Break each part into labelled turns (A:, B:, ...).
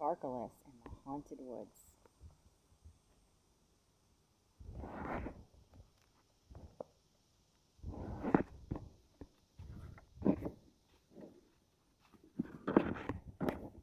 A: Sparkleton in the Haunted Woods.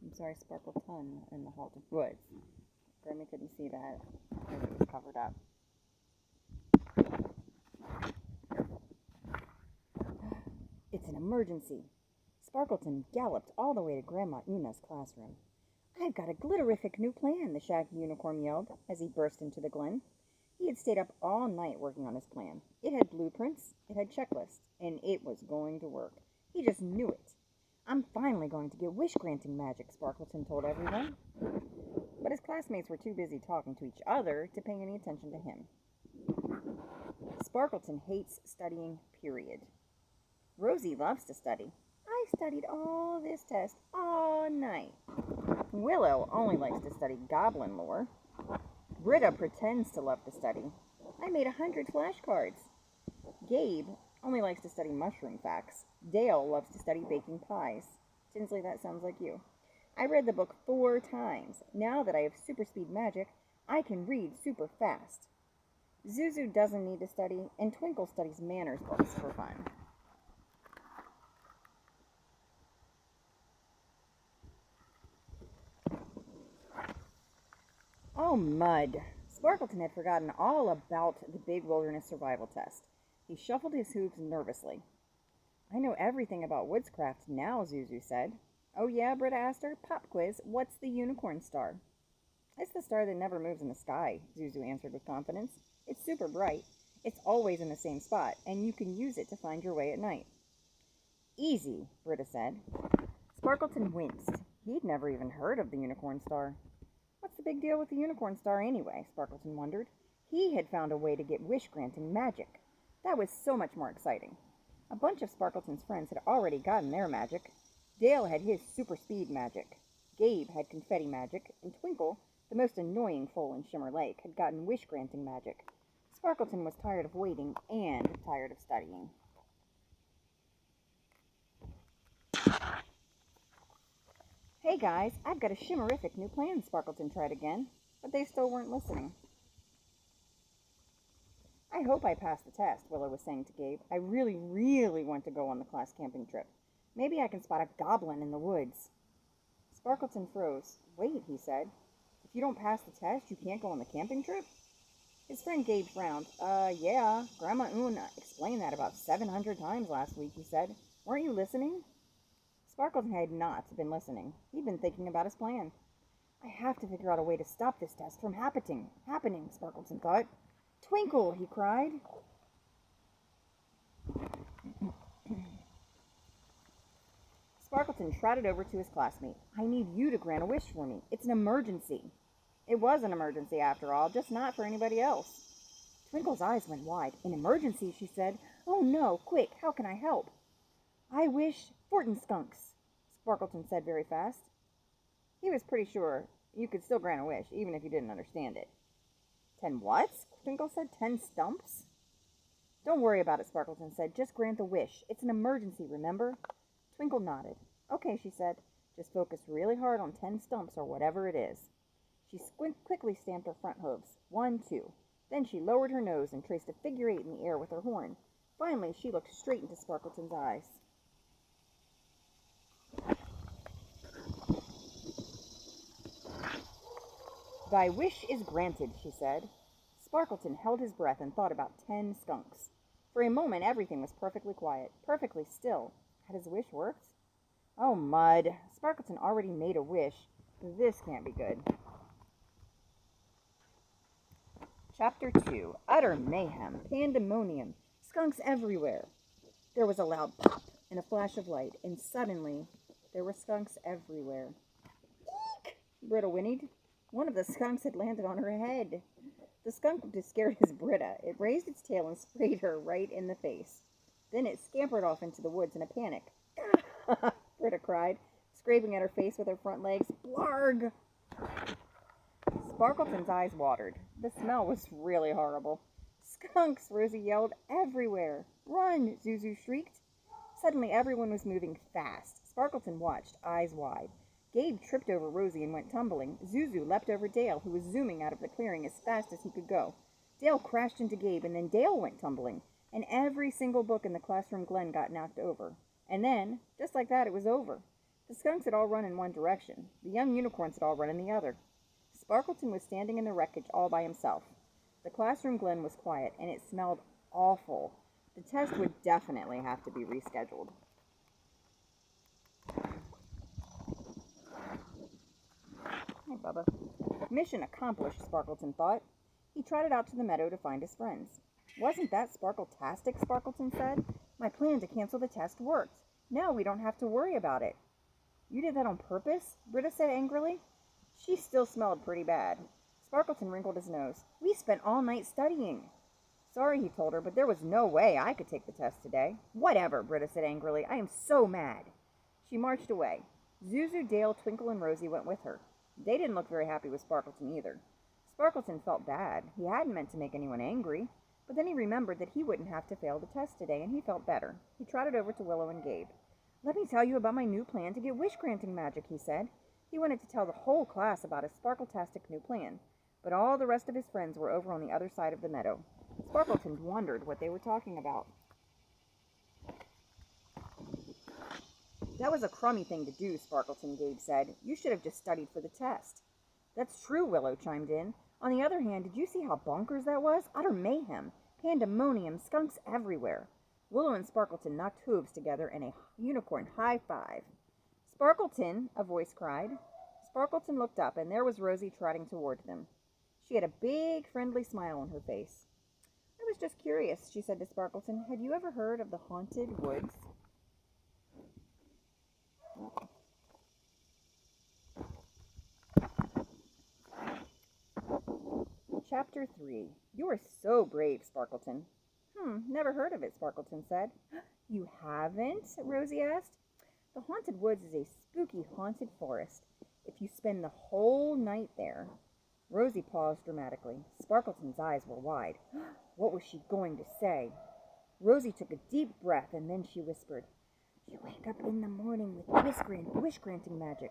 A: I'm sorry, Sparkleton in the Haunted Woods. Grammy couldn't see that because it was covered up. It's an emergency. Sparkleton galloped all the way to Grandma Una's classroom. "I've got a glitterific new plan," the shaggy unicorn yelled as he burst into the glen. He had stayed up all night working on his plan. It had blueprints, it had checklists, and it was going to work. He just knew it. "I'm finally going to get wish-granting magic," Sparkleton told everyone. But his classmates were too busy talking to each other to pay any attention to him. Sparkleton hates studying, period. Rosie loves to study. "I studied all this test all night." Willow only likes to study goblin lore. Britta pretends to love to study. "I made 100 flashcards." Gabe only likes to study mushroom facts. Dale loves to study baking pies. Tinsley, that sounds like you. "I read the book 4 times. Now that I have super speed magic, I can read super fast." Zuzu doesn't need to study, and Twinkle studies manners books for fun. Oh, mud. Sparkleton had forgotten all about the big wilderness survival test. He shuffled his hooves nervously. "I know everything about woodscraft now," Zuzu said. "Oh yeah?" Britta asked her. "Pop quiz, what's the unicorn star?" "It's the star that never moves in the sky," Zuzu answered with confidence. "It's super bright. It's always in the same spot, and you can use it to find your way at night." "Easy," Britta said. Sparkleton winced. He'd never even heard of the unicorn star. What's the big deal with the unicorn star anyway? Sparkleton wondered. He had found a way to get wish-granting magic. That was so much more exciting. A bunch of Sparkleton's friends had already gotten their magic. Dale had his super speed magic. Gabe had confetti magic, and Twinkle, the most annoying foal in Shimmer Lake, had gotten wish-granting magic. Sparkleton was tired of waiting and tired of studying. "Hey guys, I've got a shimmerific new plan," Sparkleton tried again, but they still weren't listening. "I hope I pass the test," Willow was saying to Gabe. "I really, really want to go on the class camping trip. Maybe I can spot a goblin in the woods." Sparkleton froze. "Wait," he said. "If you don't pass the test, you can't go on the camping trip?" His friend Gabe frowned. Yeah, Grandma Una explained that about 700 times last week," he said. "Weren't you listening?" Sparkleton had not been listening. He'd been thinking about his plan. "I have to figure out a way to stop this test from happening, Sparkleton thought. "Twinkle!" he cried. Sparkleton trotted over to his classmate. "I need you to grant a wish for me. It's an emergency." It was an emergency, after all, just not for anybody else. Twinkle's eyes went wide. "An emergency?" she said. "Oh no, quick, how can I help?" "I wish Fortin skunks," Sparkleton said very fast. He was pretty sure you could still grant a wish, even if you didn't understand it. "10 what?" Twinkle said. 10 stumps? "Don't worry about it," Sparkleton said. "Just grant the wish. It's an emergency, remember?" Twinkle nodded. "Okay," she said. "Just focus really hard on 10 stumps or whatever it is." She quickly stamped her front hooves. 1, 2. Then she lowered her nose and traced a figure 8 in the air with her horn. Finally, she looked straight into Sparkleton's eyes. "Thy wish is granted," she said. Sparkleton held his breath and thought about 10 skunks. For a moment, everything was perfectly quiet, perfectly still. Had his wish worked? Oh, mud. Sparkleton already made a wish. This can't be good. Chapter 2. Utter mayhem, pandemonium, skunks everywhere. There was a loud pop and a flash of light, and suddenly there were skunks everywhere. "Eek!" Britta whinnied. One of the skunks had landed on her head. The skunk was scared as Britta. It raised its tail and sprayed her right in the face. Then it scampered off into the woods in a panic. Britta cried, scraping at her face with her front legs. "Blarg!" Sparkleton's eyes watered. The smell was really horrible. "Skunks!" Rosie yelled. "Everywhere!" "Run!" Zuzu shrieked. Suddenly everyone was moving fast. Sparkleton watched, eyes wide. Gabe tripped over Rosie and went tumbling. Zuzu leapt over Dale, who was zooming out of the clearing as fast as he could go. Dale crashed into Gabe, and then Dale went tumbling, and every single book in the classroom Glen got knocked over. And then, just like that, it was over. The skunks had all run in one direction. The young unicorns had all run in the other. Sparkleton was standing in the wreckage all by himself. The classroom Glen was quiet, and it smelled awful. The test would definitely have to be rescheduled. Hi, Bubba. Mission accomplished, Sparkleton thought. He trotted out to the meadow to find his friends. Wasn't that Sparkletastic, Sparkleton said. My plan to cancel the test worked. Now we don't have to worry about it. You did that on purpose? Britta said angrily. She still smelled pretty bad. Sparkleton wrinkled his nose. We spent all night studying. Sorry, he told her, but there was no way I could take the test today. Whatever, Britta said angrily. I am so mad. She marched away. Zuzu, Dale, Twinkle, and Rosie went with her. They didn't look very happy with Sparkleton either. Sparkleton felt bad. He hadn't meant to make anyone angry, but then he remembered that he wouldn't have to fail the test today, and he felt better. He trotted over to Willow and Gabe. Let me tell you about my new plan to get wish-granting magic, he said. He wanted to tell the whole class about his Sparkletastic new plan, but all the rest of his friends were over on the other side of the meadow. Sparkleton wondered what they were talking about. That was a crummy thing to do, Sparkleton, Gabe said. You should have just studied for the test. That's true, Willow chimed in. On the other hand, did you see how bonkers that was? Utter mayhem. Pandemonium, skunks everywhere. Willow and Sparkleton knocked hooves together in a unicorn high five. Sparkleton, a voice cried. Sparkleton looked up, and there was Rosie trotting toward them. She had a big, friendly smile on her face. I was just curious, she said to Sparkleton. Had you ever heard of the haunted woods? Chapter 3. You are so brave, Sparkleton. Never heard of it, Sparkleton said. You haven't? Rosie asked. The haunted woods is a spooky haunted forest. If you spend the whole night there. Rosie paused dramatically. Sparkleton's eyes were wide. What was she going to say? Rosie took a deep breath, and then she whispered, You wake up in the morning with wish-granting magic.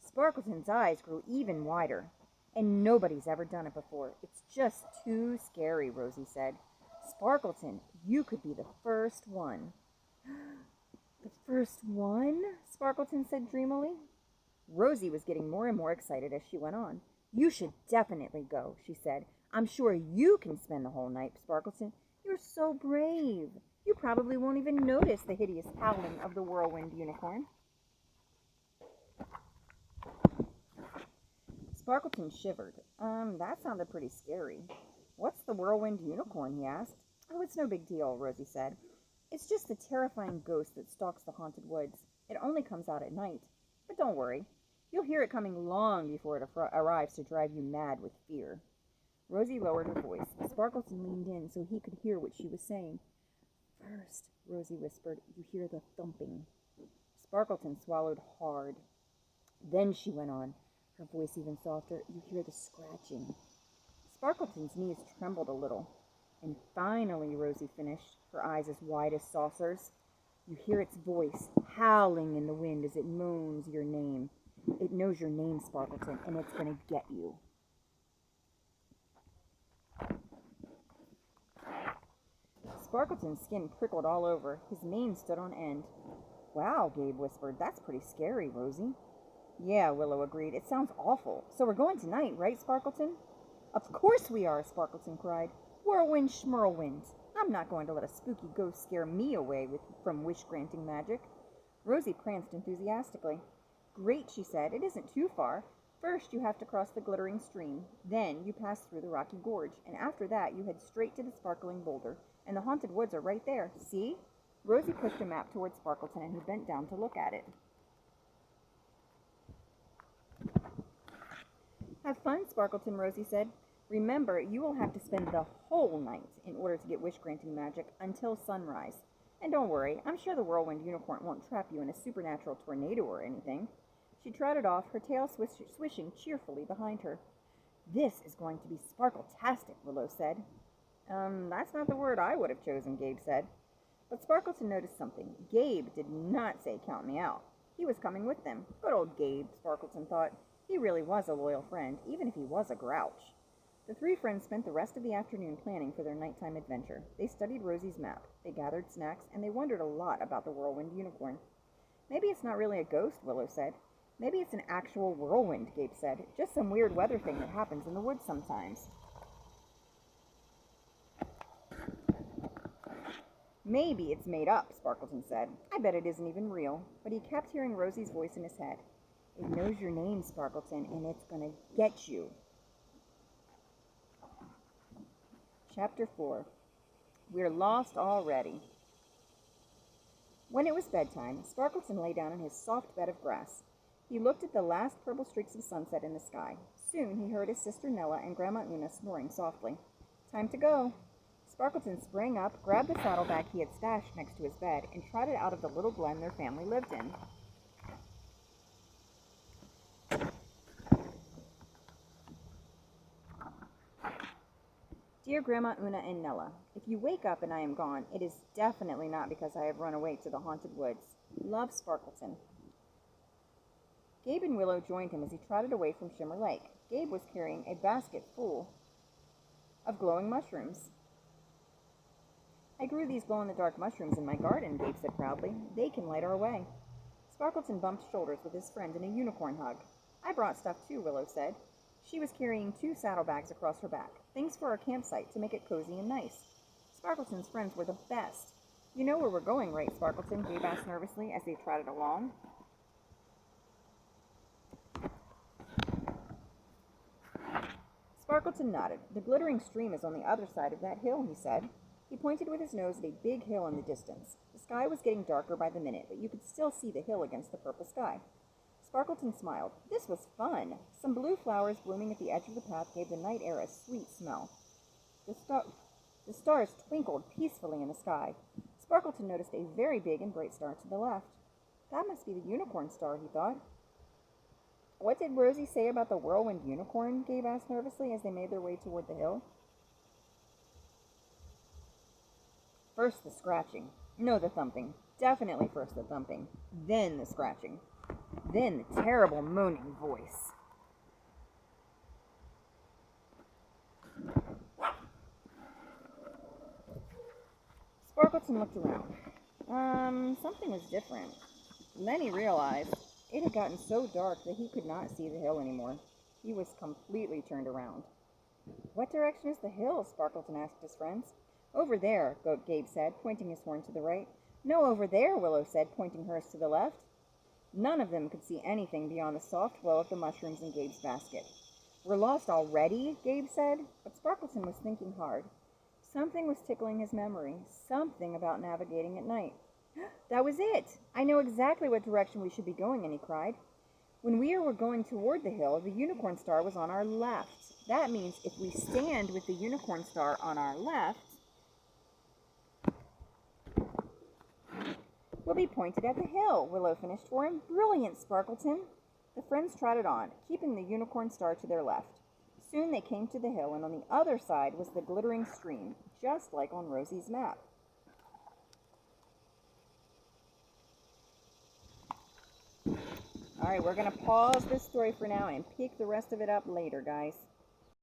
A: Sparkleton's eyes grew even wider. And nobody's ever done it before. It's just too scary, Rosie said. Sparkleton, you could be the first one. The first one? Sparkleton said dreamily. Rosie was getting more and more excited as she went on. You should definitely go, she said. I'm sure you can spend the whole night, Sparkleton. You're so brave. You probably won't even notice the hideous howling of the whirlwind unicorn. Sparkleton shivered. That sounded pretty scary. What's the whirlwind unicorn, he asked. Oh, it's no big deal, Rosie said. It's just a terrifying ghost that stalks the haunted woods. It only comes out at night. But don't worry. You'll hear it coming long before it arrives to drive you mad with fear. Rosie lowered her voice. Sparkleton leaned in so he could hear what she was saying. First, Rosie whispered, you hear the thumping. Sparkleton swallowed hard. Then she went on, her voice even softer, you hear the scratching. Sparkleton's knees trembled a little. And finally, Rosie finished, her eyes as wide as saucers. You hear its voice howling in the wind as it moans your name. It knows your name, Sparkleton, and it's going to get you. Sparkleton's skin prickled all over. His mane stood on end. Wow, Gabe whispered. That's pretty scary, Rosie. Yeah, Willow agreed. It sounds awful. So we're going tonight, right, Sparkleton? Of course we are, Sparkleton cried. Whirlwind schmirlwind. I'm not going to let a spooky ghost scare me away from wish-granting magic. Rosie pranced enthusiastically. Great, she said. It isn't too far. First, you have to cross the glittering stream. Then, you pass through the rocky gorge. And after that, you head straight to the sparkling boulder. And the haunted woods are right there. See? Rosie pushed a map towards Sparkleton, and he bent down to look at it. Have fun, Sparkleton, Rosie said. Remember, you will have to spend the whole night in order to get wish-granting magic until sunrise. And don't worry, I'm sure the whirlwind unicorn won't trap you in a supernatural tornado or anything. She trotted off, her tail swishing cheerfully behind her. This is going to be Sparkletastic, Willow said. That's not the word I would have chosen, Gabe said. But Sparkleton noticed something. Gabe did not say count me out. He was coming with them. Good old Gabe, Sparkleton thought. He really was a loyal friend, even if he was a grouch. The three friends spent the rest of the afternoon planning for their nighttime adventure. They studied Rosie's map, they gathered snacks, and they wondered a lot about the whirlwind unicorn. Maybe it's not really a ghost, Willow said. Maybe it's an actual whirlwind, Gabe said. Just some weird weather thing that happens in the woods sometimes. Maybe it's made up, Sparkleton said. I bet it isn't even real. But he kept hearing Rosie's voice in his head. It knows your name, Sparkleton, and it's gonna get you. Chapter 4. We're lost already. When it was bedtime, Sparkleton lay down in his soft bed of grass. He looked at the last purple streaks of sunset in the sky. Soon he heard his sister Nella and Grandma Una snoring softly. Time to go. Sparkleton sprang up, grabbed the saddlebag he had stashed next to his bed, and trotted out of the little glen their family lived in. Dear Grandma Una and Nella, if you wake up and I am gone, it is definitely not because I have run away to the haunted woods. Love, Sparkleton. Gabe and Willow joined him as he trotted away from Shimmer Lake. Gabe was carrying a basket full of glowing mushrooms. I grew these glow-in-the-dark mushrooms in my garden, Gabe said proudly. They can light our way. Sparkleton bumped shoulders with his friend in a unicorn hug. I brought stuff too, Willow said. She was carrying 2 saddlebags across her back, things for our campsite to make it cozy and nice. Sparkleton's friends were the best. You know where we're going, right, Sparkleton? Gabe asked nervously as they trotted along. Sparkleton nodded. The glittering stream is on the other side of that hill, he said. He pointed with his nose at a big hill in the distance. The sky was getting darker by the minute, but you could still see the hill against the purple sky. Sparkleton smiled. This was fun. Some blue flowers blooming at the edge of the path gave the night air a sweet smell. The stars twinkled peacefully in the sky. Sparkleton noticed a very big and bright star to the left. That must be the unicorn star, he thought. What did Rosie say about the whirlwind unicorn? Gabe asked nervously as they made their way toward the hill. First the scratching. No, the thumping. Definitely first the thumping. Then the scratching. Then the terrible moaning voice. Sparkleton looked around. Something was different. Then he realized it had gotten so dark that he could not see the hill anymore. He was completely turned around. What direction is the hill? Sparkleton asked his friends. Over there, Gabe said, pointing his horn to the right. No, over there, Willow said, pointing hers to the left. None of them could see anything beyond the soft glow of the mushrooms in Gabe's basket. We're lost already, Gabe said, but Sparkleton was thinking hard. Something was tickling his memory, something about navigating at night. That was it! I know exactly what direction we should be going in, he cried. When we were going toward the hill, the unicorn star was on our left. That means if we stand with the unicorn star on our left, we'll be pointed at the hill, Willow finished for him. Brilliant, Sparkleton. The friends trotted on, keeping the unicorn star to their left. Soon they came to the hill, and on the other side was the glittering stream, just like on Rosie's map. All right, we're going to pause this story for now and pick the rest of it up later, guys.